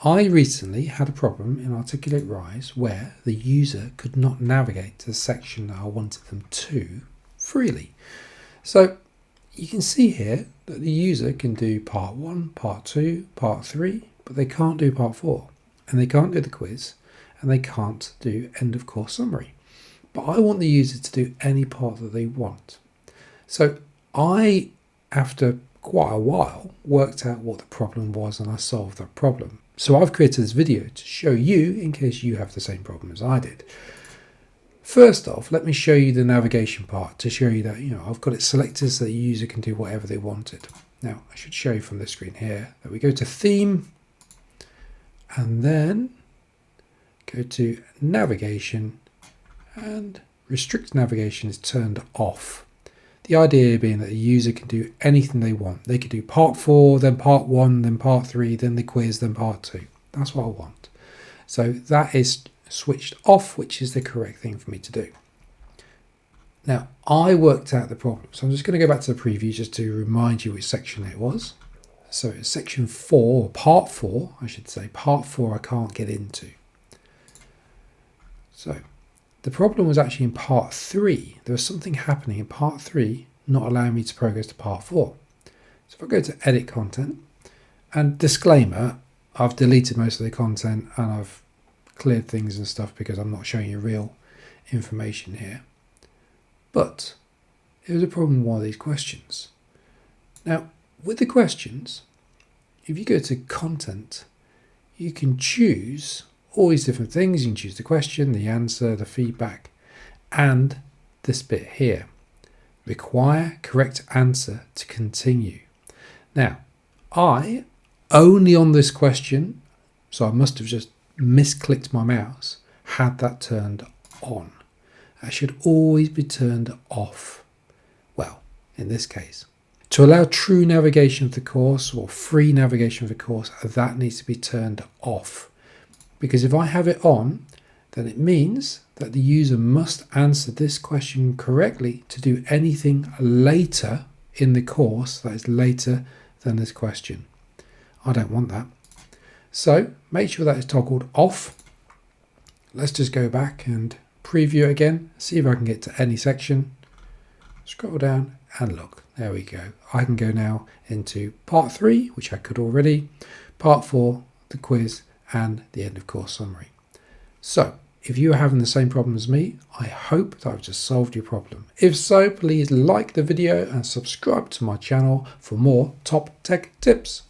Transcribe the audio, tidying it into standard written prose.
I recently had a problem in Articulate Rise where the user could not navigate to the section that I wanted them to freely. So you can see here that the user can do part 1, part 2, part 3, but they can't do part 4, and they can't do the quiz, and they can't do end of course summary. But I want the user to do any part that they want. So I, after quite a while, worked out what the problem was and I solved that problem. So I've created this video to show you in case you have the same problem as I did. First off, let me show you the navigation part to show you that, I've got it selected so that the user can do whatever they wanted. Now, I should show you from this screen here that we go to theme and then go to navigation, and restrict navigation is turned off. The idea being that the user can do anything they want. They could do part 4, then part 1, then part 3, then the quiz, then part 2. That's what I want. So that is switched off, which is the correct thing for me to do. Now, I worked out the problem. So I'm just going to go back to the preview just to remind you which section it was. So it's section 4, or part 4, I should say. Part 4 I can't get into. So the problem was actually in part 3. There was something happening in part 3 not allowing me to progress to part 4. So if I go to edit content, and disclaimer, I've deleted most of the content and I've cleared things and stuff because I'm not showing you real information here. But there was a problem with one of these questions. Now, with the questions, if you go to content, you can choose all these different things. You can choose the question, the answer, the feedback, and this bit here. Require correct answer to continue. Now, I only on this question, so I must have just misclicked my mouse, had that turned on. That should always be turned off. Well, in this case. To allow true navigation of the course or free navigation of the course, that needs to be turned off. Because if I have it on, then it means that the user must answer this question correctly to do anything later in the course that is later than this question. I don't want that. So make sure that is toggled off. Let's just go back and preview it again, see if I can get to any section. Scroll down and look, there we go. I can go now into part 3, which I could already, part 4, the quiz, and the end of course summary. So if you are having the same problem as me, I hope that I've just solved your problem. If so, please like the video and subscribe to my channel for more top tech tips.